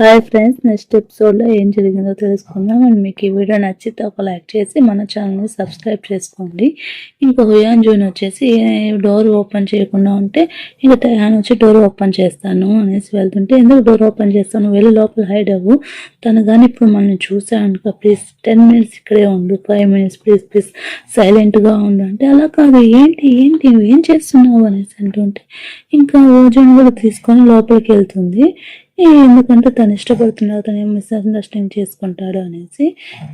Hi friends, next ఎపిసోడ్లో ఏం జరిగిందో తెలుసుకుందాం. అండ్ మీకు ఈ వీడియో నచ్చితే ఒక లైక్ చేసి మన ఛానల్ని సబ్స్క్రైబ్ చేసుకోండి. ఇంకా హుయాన్ జూన్ వచ్చేసి డోర్ ఓపెన్ చేయకుండా ఉంటే ఇంకా టైహాన్ వచ్చి డోర్ ఓపెన్ చేస్తాను అనేసి వెళ్తుంటే, ఎందుకు డోర్ ఓపెన్ చేస్తాను, వెళ్ళి లోపల హైడ్ అవ్వు, తను కానీ ఇప్పుడు మనం చూసానుక ప్లీజ్ 10 minutes ఇక్కడే ఉండు, 5 minutes ప్లీజ్ సైలెంట్గా ఉండు అంటే, అలా కాదు, ఏంటి ఏంటి ఏం చేస్తున్నావు అనేసి అంటుంటే ఇంకా ఓజోన్ కూడా తీసుకొని లోపలికి వెళ్తుంది. ఎందుకంటే తను ఇష్టపడుతున్నాడు, తను ఏం మిస్అండర్స్టాండింగ్ చేసుకుంటాడు అనేసి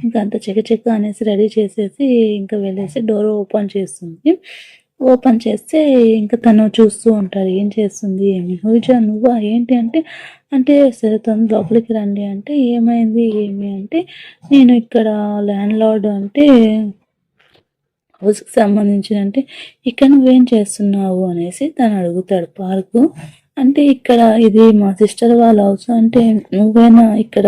ఇంకా అంత చెక్క అనేసి రెడీ చేసేసి ఇంకా వెళ్ళేసి డోర్ ఓపెన్ చేస్తుంది. ఓపెన్ చేస్తే ఇంకా తను చూస్తూ ఉంటాడు, ఏం చేస్తుంది, ఏమి హూజా నువ్వా ఏంటి అంటే, అంటే సరే తను లోపలికి రండి అంటే, ఏమైంది ఏమి అంటే, నేను ఇక్కడ ల్యాండ్ లార్డ్ అంటే హౌస్కి సంబంధించిన అంటే, ఇక్కడ నువ్వేం చేస్తున్నావు అనేసి తను అడుగుతాడు. పార్కు అంటే ఇక్కడ ఇది మా సిస్టర్ వాళ్ళ హౌస్ అంటే, నువ్వేనా ఇక్కడ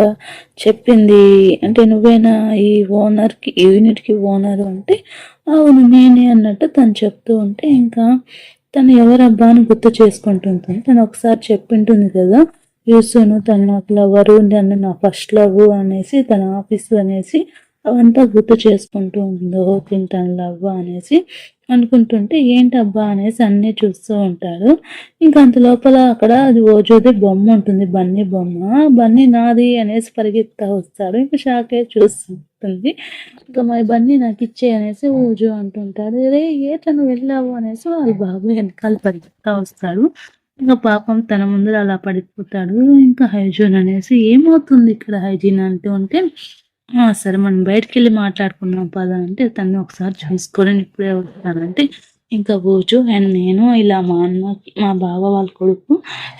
చెప్పింది అంటే, నువ్వేనా ఈ ఓనర్కి ఈ యూనిట్కి ఓనరు అంటే, అవును నేనే అన్నట్టు తను చెప్తూ ఉంటే ఇంకా తను ఎవరబ్బా అని గుర్తు చేసుకుంటుంది. తను ఒకసారి చెప్పింటుంది కదా, యూసును తను నాకు లవరు, నన్ను నా ఫస్ట్ లవ్ అనేసి, తన ఆఫీసు అనేసి అవంతా గుర్తు చేసుకుంటూ ఉందో తింటాను లవ్వ అనేసి అనుకుంటుంటే, ఏంటబ్బా అనేసి అన్నీ చూస్తూ ఉంటాడు. ఇంకా అంత లోపల అక్కడ అది ఓజోది బొమ్మ ఉంటుంది, బన్నీ బొమ్మ. బన్నీ నాది అనేసి పరిగెత్తా వస్తాడు. ఇంకా షాక్ అయ్యి చూస్తుంటుంది. ఇంకా మరి బన్నీ నాకు ఇచ్చే అనేసి ఓజో అంటుంటాడు. రే ఏ తను వెళ్ళావు అనేసి వాళ్ళ బాబు వెనకాల పరిగెత్తా వస్తాడు. ఇంకా పాపం తన ముందర అలా పడిపోతాడు. ఇంకా హైజీన్ అనేసి, ఏమవుతుంది ఇక్కడ హైజీన్ అంటూ ఉంటే, సరే మనం బయటకు వెళ్ళి మాట్లాడుకున్నాం పదా అంటే, తను ఒకసారి చూసుకొని ఇప్పుడే వస్తానంటే, ఇంకా బూజు అండ్ నేను ఇలా మా అన్నకి మా బావ వాళ్ళ కొడుకు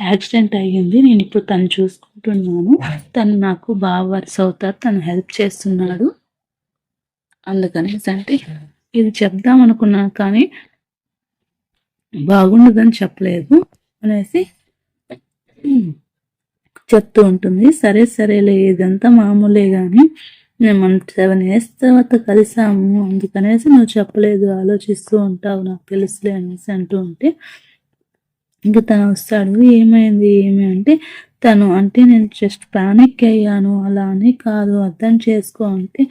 యాక్సిడెంట్ అయ్యింది, నేను ఇప్పుడు తను చూసుకుంటున్నాను, తను నాకు బావ వరుస అవుతారు, తను హెల్ప్ చేస్తున్నాడు, అందుకనేసి అంటే ఇది చెప్దాం అనుకున్నాను కానీ బాగుండదని చెప్పలేదు అనేసి చెప్తూ ఉంటుంది. సరే సరేలే, ఇదంతా మామూలే కానీ మనం 7 years తర్వాత కలిసాము, అందుకనేసి నువ్వు చెప్పలేదు, ఆలోచిస్తూ ఉంటావు నాకు తెలుసులే అనేసి అంటూ ఉంటే, ఇంకా తను వస్తాడు. ఏమైంది ఏమి అంటే, తను అంటే నేను జస్ట్ పానిక్ అయ్యాను, అలా అని కాదు, అర్థం చేసుకో అంటే,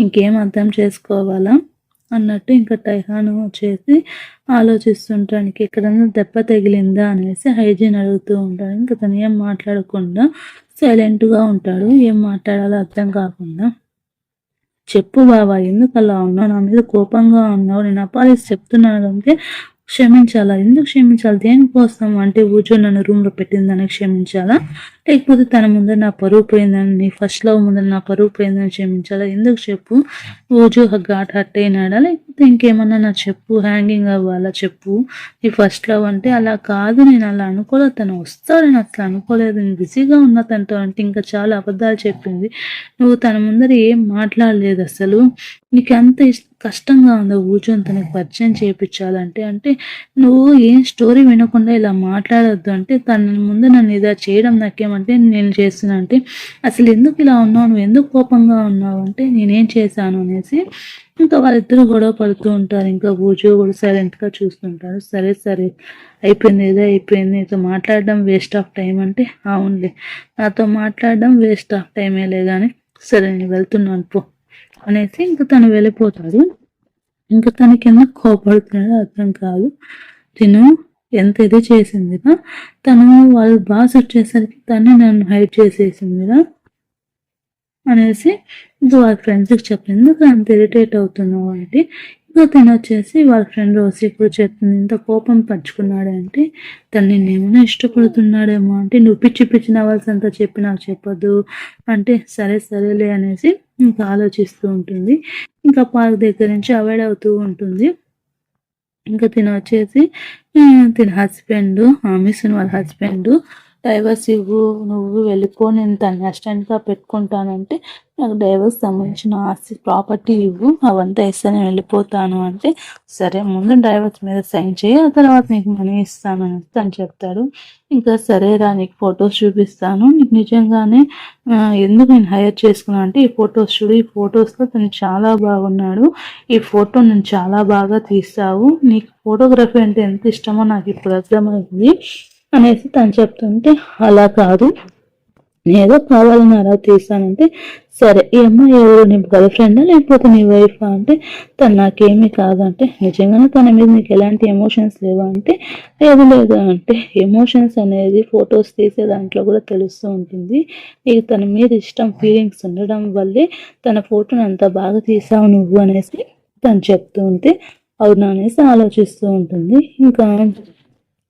ఇంకేం అర్థం చేసుకోవాలా అన్నట్టు ఇంకా టైహాను వచ్చేసి ఆలోచిస్తుంటానికి ఎక్కడన్నా దెబ్బ తగిలిందా అనేసి హైజీన్ అడుగుతూ ఉంటాడు. ఇంకా తను ఏం మాట్లాడకుండా సైలెంట్గా ఉంటాడు, ఏం మాట్లాడాలో అర్థం కాకుండా. చెప్పు బాబా, ఎందుకు అలా ఉన్నావు, నా మీద కోపంగా ఉన్నావు, నేను అపాలిసి చెప్తున్నాను అంటే క్షమించాలా, ఎందుకు క్షమించాలి, దేనికోసం అంటే, ఊజో నన్ను రూమ్లో పెట్టిందని క్షమించాలా, లేకపోతే తన ముందర నా పరువు పోయిందని, నీ ఫస్ట్ లవ్ ముందర నా పరువు పోయిందని క్షమించాలా, ఎందుకు చెప్పు, ఊజో ఘాట్ హట్ అయినాడా, లేకపోతే ఇంకేమన్నా నా చెప్పు, హ్యాంగింగ్ అవ్వాలా చెప్పు, నీ ఫస్ట్ లవ్ అంటే, అలా కాదు నేను అలా అనుకోలేదు, తను వస్తాడని అసలు అనుకోలేదు, నేను బిజీగా ఉన్నా తనతో అంటే, ఇంకా చాలా అబద్ధాలు చెప్పింది, నువ్వు తన ముందర ఏం మాట్లాడలేదు అసలు, నీకు ఎంత కష్టంగా ఉందో ఊజోని తనకి పరిచయం చేయించాలంటే అంటే, నువ్వు ఏం స్టోరీ వినకుండా ఇలా మాట్లాడొద్దు అంటే, తన ముందు నన్ను ఇలా చేయడం నాకేమంటే నేను చేస్తున్నా అంటే, అసలు ఎందుకు ఇలా ఉన్నావు, నువ్వు ఎందుకు కోపంగా ఉన్నావు అంటే, నేనేం చేశాను అనేసి ఇంకా వాళ్ళిద్దరూ గొడవ పడుతూ ఉంటారు. ఇంకా ఊజో కూడా సైలెంట్గా చూస్తుంటారు. సరే సరే అయిపోయింది, ఏదో అయిపోయింది, నీతో మాట్లాడడం వేస్ట్ ఆఫ్ టైం అంటే, అవునులే నాతో మాట్లాడడం వేస్ట్ ఆఫ్ టైమేలే కానీ సరే నేను వెళ్తున్నాను పో అనేసి ఇంకా తను వెళ్ళిపోతాడు. ఇంకా తనకి ఎందుకు కోపడుతున్నాడో అర్థం కాదు. తిను ఎంత ఇది చేసిందిరా, తను వాళ్ళ బాస్ వచ్చేసరికి తను నన్ను హైడ్ చేసేసిందిరా అనేసి ఇంకా వాళ్ళ ఫ్రెండ్స్కి చెప్పింది. ఎందుకు అంత ఇరిటేట్ అవుతున్నావు అంటే, ఇంకా తను వచ్చేసి వాళ్ళ ఫ్రెండ్ రోజు ఇప్పుడు చెప్తుంది, ఇంత కోపం పరుచుకున్నాడు అంటే తను నిన్నేమైనా ఇష్టపడుతున్నాడేమో అంటే, నువ్వు పిచ్చి నవల్స్ అంతా చెప్పి నాకు చెప్పొద్దు అంటే, సరే సరేలే అనేసి ఇంకా ఆలోచిస్తూ ఉంటుంది. ఇంకా పార్క్ దగ్గర నుంచి అవాయిడ్ అవుతూ ఉంటుంది. ఇంకా తిన వచ్చేసి తిన హస్బెండ్ మిషన్ వాళ్ళ హస్బెండ్, డైవర్స్ ఇవ్వు, నువ్వు వెళ్ళిపో, నేను తన అసిస్టెంట్గా పెట్టుకుంటానంటే, నాకు డైవర్స్ సంబంధించిన ఆస్తి ప్రాపర్టీ ఇవ్వు, అవంతా ఇస్తే నేను వెళ్ళిపోతాను అంటే, సరే ముందు డైవర్స్ మీద సైన్ చేయి, ఆ తర్వాత నీకు మనీ ఇస్తాను అని తను చెప్తాడు. ఇంకా సరేరా, నీకు ఫొటోస్ చూపిస్తాను, నీకు నిజంగానే ఎందుకు నేను హైర్ చేసుకున్నాను అంటే, ఈ ఫొటోస్ చూడు, ఈ ఫొటోస్లో తను చాలా బాగున్నాడు, ఈ ఫోటో నేను చాలా బాగా తీస్తావు, నీకు ఫోటోగ్రఫీ అంటే ఎంత ఇష్టమో నాకు ఇప్పుడు అర్థమైంది అనేసి తను చెప్తుంటే, అలా కాదు ఏదో కావాలని అలా తీసానంటే, సరే ఈ అమ్మాయి ఎవరు, నీ గర్ల్ ఫ్రెండా లేకపోతే నీ వైఫా అంటే, తను నాకేమీ కాదంటే, నిజంగానే తన మీద నీకు ఎలాంటి ఎమోషన్స్ లేవా అంటే, ఏది లేదు అంటే, ఎమోషన్స్ అనేది ఫొటోస్ తీసే దాంట్లో కూడా తెలుస్తూ ఉంటుంది. నీకు తన మీద ఇష్టం ఫీలింగ్స్ ఉండడం వల్లే తన ఫోటోని అంత బాగా తీసావు నువ్వు అనేసి తను చెప్తూ ఉంటే, అవునా అనేసి ఆలోచిస్తూ ఉంటుంది. ఇంకా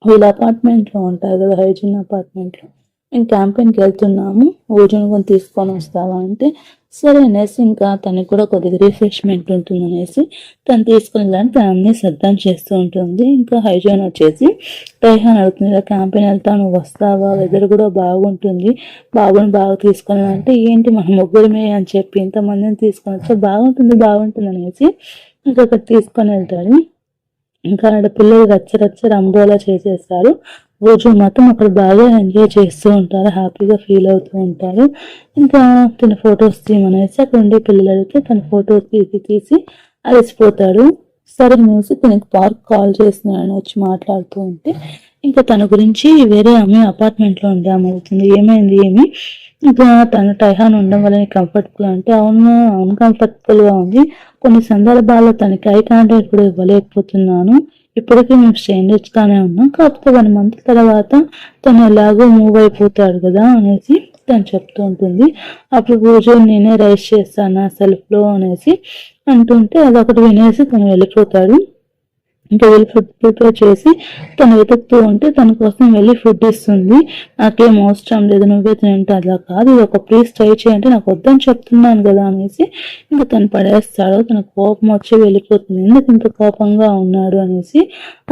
వీళ్ళ అపార్ట్మెంట్లో ఉంటారు కదా, హైజిన్ అపార్ట్మెంట్లో, మేము క్యాంపెయిన్కి వెళ్తున్నాము, భోజనం కొని తీసుకొని వస్తావా అంటే, సరే అనేసి ఇంకా తనకి కూడా కొద్దిగా రిఫ్రెష్మెంట్ ఉంటుంది అనేసి తను తీసుకుని వెళ్ళాలని తను అన్నీ సిద్ధం చేస్తూ ఉంటుంది. ఇంకా హైజాన్ వచ్చేసి రైహాన్ అడుగుతుంది, ఇలా క్యాంపెయిన్ వెళ్తాను వస్తావా, వెదర్ కూడా బాగుంటుంది, బాబుని బాగా తీసుకొని అంటే, ఏంటి మన ముగ్గురమే అని చెప్పి ఇంతమందిని తీసుకొని వచ్చా, బాగుంటుంది అనేసి ఇంకా అక్కడ తీసుకొని వెళ్తాడు. ఇంకా ఆడ పిల్లలు రచ్చ రంబోలా చేసేస్తారు. రోజు మాత్రం అక్కడ బాగా ఎంజాయ్ చేస్తూ ఉంటారు, హ్యాపీగా ఫీల్ అవుతూ ఉంటారు. ఇంకా తన ఫొటోస్ తీయమనేసి అక్కడ ఉండే పిల్లలు అడిగితే తన ఫొటోస్ తీసి అలసిపోతాడు. సరే అనేసి తనకి పార్క్ కాల్ చేస్తున్నాను వచ్చి మాట్లాడుతూ ఉంటే, ఇంకా తన గురించి వేరే ఆమె అపార్ట్మెంట్లో ఉండే ఆమె అవుతుంది, ఏమైంది ఇంకా తన టైహాన్ ఉండడం వల్ల కంఫర్టబుల్ అంటే, అవును అన్కంఫర్టబుల్గా ఉంది, కొన్ని సందర్భాల్లో తనకి ఐ కాంటాక్ట్ కూడా ఇవ్వలేకపోతున్నాను, ఇప్పటికీ మేము స్ట్రేంజర్స్ గానే ఉన్నాం, కాకపోతే 1 month తర్వాత తను ఎలాగో మూవ్ అయిపోతాడు కదా అనేసి తను చెప్తూ ఉంటుంది. అప్పుడు పూజ నేనే రైస్ చేస్తాను సెల్ఫ్లో అనేసి అంటుంటే అదొకటి వినేసి తను వెళ్ళిపోతాడు. ఇంకా వెళ్ళి ఫుడ్ ప్రిపేర్ చేసి తను వెతుకుతూ ఉంటే తన కోసం వెళ్ళి ఫుడ్ ఇస్తుంది. నాకేం అవసరం లేదు, నువ్వే తింటే, అలా కాదు, ఇది ఒక ప్లీజ్ ట్రై చేయంటే, నాకు వద్దని చెప్తున్నాను కదా అనేసి ఇంకా తను పడేస్తాడు. తన కోపం వచ్చి వెళ్ళిపోతుంది, ఎందుకు ఇంత కోపంగా ఉన్నాడు అనేసి.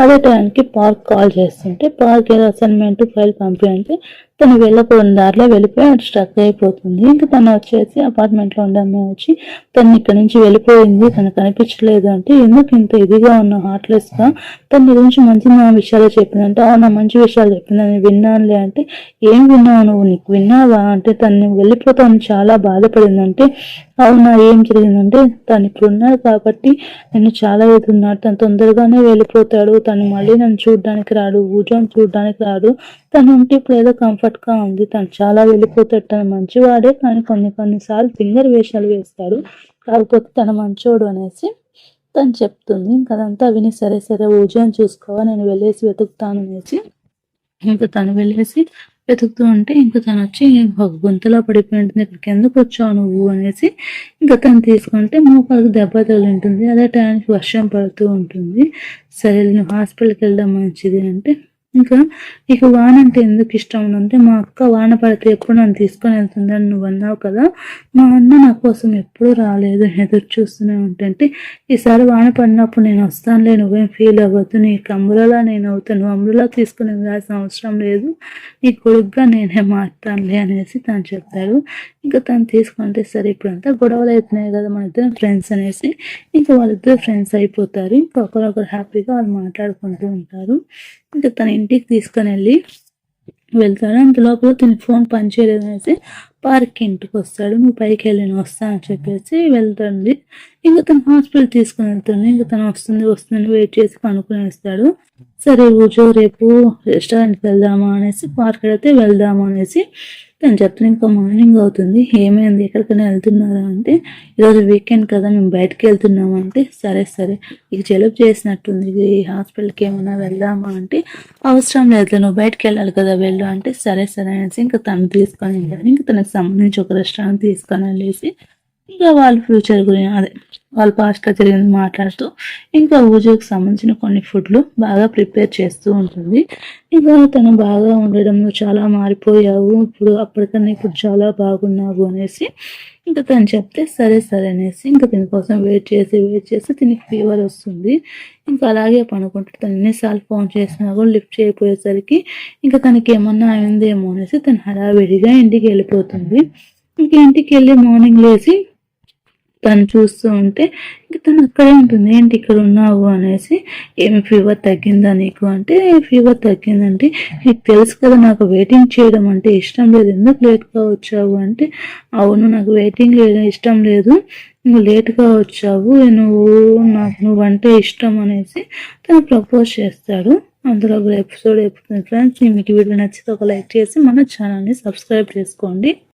అదే టైంకి పార్క్ కాల్ చేస్తుంటే, పార్క్ ఏదో అసైన్మెంట్ ఫైల్ పంపి అంటే తను వెళ్ళకూడని దారిలో వెళ్ళిపోయి అటు స్ట్రక్ అయిపోతుంది. ఇంకా తను వచ్చేసి అపార్ట్మెంట్లో ఉండే అమ్మాయి వచ్చి తను ఇక్కడ నుంచి వెళ్ళిపోయింది, తనకు కనిపించలేదు అంటే, ఎందుకు ఇంత ఇదిగా ఉన్న హార్ట్లెస్ గా, తన గురించి మంచి విషయాలు చెప్పిందంటే, అవునా మంచి విషయాలు చెప్పిందని విన్నానులే అంటే, ఏం విన్నావు నువ్వు, నీకు విన్నావా అంటే, తను వెళ్ళిపోతాను చాలా బాధపడిందంటే, అవునా ఏం జరిగిందంటే, తను ఇప్పుడు ఉన్నాడు కాబట్టి నేను చాలా ఎదురున్నాడు, తను తొందరగానే వెళ్ళిపోతాడు, తను మళ్ళీ నన్ను చూడడానికి రాడు, ఊజోని చూడడానికి రాడు, తను ఉంటే ఇప్పుడు ఏదో కంఫర్ట్ గా ఉంది, తను చాలా వెళ్ళిపోతాడు, తను మంచివాడే కానీ కొన్నిసార్లు ఫింగర్ వేషాలు వేస్తాడు, కాకపోతే తన మంచోడు అనేసి తను చెప్తుంది. ఇంకదంతా విని సరే ఊజోని చూసుకోవా, నేను వెళ్ళేసి వెతుకుతాను అనేసి ఇంకా తను వెళ్ళేసి వెతుకుతూ ఉంటే ఇంకా తను వచ్చి ఒక గుంతలో పడిపోయి ఉంటుంది, ఇక్కడికి ఎందుకు వచ్చావు నువ్వు అనేసి ఇంకా తను తీసుకుంటే మోకాలకు దెబ్బ తగిలింటుంది. అదే టైంకి వర్షం పడుతూ ఉంటుంది. సరే నువ్వు హాస్పిటల్కి వెళ్ళడం మంచిది అంటే, ఇంకా నీకు వాన అంటే ఎందుకు ఇష్టం అంటే, మా అక్క వాన పడితే ఎప్పుడు నన్ను తీసుకొని వెళ్తుందని నువ్వు అన్నావు కదా, మా అన్న నా కోసం ఎప్పుడు రాలేదు, ఎదురు చూస్తూనే ఉంటుంటే, ఈసారి వాన పడినప్పుడు నేను వస్తానులే, నువ్వేం ఫీల్ అవ్వద్దు, నీకు అమ్ములలా నేను అవుతాను, నువ్వు అమ్ములలా తీసుకుని వెళ్ళాల్సిన అవసరం లేదు, నీ కొడుకుగా నేనే మారుతానులే అనేసి తను చెప్తాడు. ఇంకా తను తీసుకుంటే, సరే ఇప్పుడంతా గొడవలు అవుతున్నాయి కదా, మన ఇద్దరం ఫ్రెండ్స్ అనేసి ఇంకా వాళ్ళిద్దరు ఫ్రెండ్స్ అయిపోతారు. ఇంకా ఒకరొకరు హ్యాపీగా వాళ్ళు మాట్లాడుకుంటూ ఉంటారు. ఇంకా తన ఇంటికి తీసుకొని వెళ్ళి వెళ్తాడు. అంత లోపల తన ఫోన్ పనిచేయలేదు అనేసి పార్క్ ఇంటికి వస్తాడు. నువ్వు పైకి వెళ్ళి నేను వస్తా అని చెప్పేసి వెళ్తుంది. ఇంకా తను హాస్పిటల్ తీసుకుని వెళ్తుంది. ఇంకా తను వస్తుంది వెయిట్ చేసి పనుకుని వేస్తాడు. సరే రోజు రేపు రెస్టారెంట్కి వెళ్దామా అనేసి, పార్క్ అయితే వెళ్దాము అనేసి తను చెప్తాను. ఇంకా మార్నింగ్ అవుతుంది, ఏమైంది ఎక్కడికైనా వెళ్తున్నారా అంటే, ఈరోజు వీకెండ్ కదా మేము బయటకు వెళ్తున్నాము అంటే, సరే ఇక జలుబు చేసినట్టుంది, ఈ హాస్పిటల్కి ఏమైనా వెళ్దామా అంటే, అవసరం లేదు నువ్వు బయటకు వెళ్ళాలి కదా వెళ్ళు అంటే, సరే అనేసి ఇంకా తను తీసుకొని వెళ్ళాను. ఇంకా తనకు సంబంధించి ఒక రెస్టారెంట్ తీసుకొని వెళ్ళేసి ఇంకా వాళ్ళ ఫ్యూచర్ గురించి అదే వాళ్ళ పాస్ట్లో జరిగింది మాట్లాడుతూ ఇంకా పూజకు సంబంధించిన కొన్ని ఫుడ్లు బాగా ప్రిపేర్ చేస్తూ ఉంటుంది. ఇంకా తను బాగా ఉండడం, నువ్వు చాలా మారిపోయావు, ఇప్పుడు అప్పటికన్నా ఇప్పుడు చాలా బాగున్నావు అనేసి ఇంకా తను చెప్తే సరే అనేసి ఇంకా దీనికోసం వెయిట్ చేసి దీనికి ఫీవర్ వస్తుంది. ఇంకా అలాగే పనుకుంటే తను ఎన్నిసార్లు ఫోన్ చేసినా కూడా లిఫ్ట్ చేయకపోయేసరికి ఇంకా తనకి ఏమన్నా అయిందేమో అనేసి తను హడావిడిగా ఇంటికి వెళ్ళిపోతుంది. ఇంకా ఇంటికి వెళ్ళి మార్నింగ్ లేచి తను చూస్తూ ఉంటే ఇంక తను అక్కడే ఉంటుంది. ఏంటి ఇక్కడ ఉన్నావు అనేసి, ఏమి ఫీవర్ తగ్గిందా నీకు అంటే, ఫీవర్ తగ్గిందంటే, నీకు తెలుసు కదా నాకు వెయిటింగ్ చేయడం అంటే ఇష్టం లేదు, ఎందుకు లేట్గా వచ్చావు అంటే, అవును నాకు వెయిటింగ్ ఇష్టం లేదు, నువ్వు లేట్గా వచ్చావు, నువ్వుంటే ఇష్టం అనేసి తను ప్రపోజ్ చేస్తాడు. అందులో ఒక ఎపిసోడ్ అయిపోతుంది ఫ్రెండ్స్. మీకు వీడియో నచ్చితే ఒక లైక్ చేసి మన ఛానల్ని సబ్స్క్రైబ్ చేసుకోండి.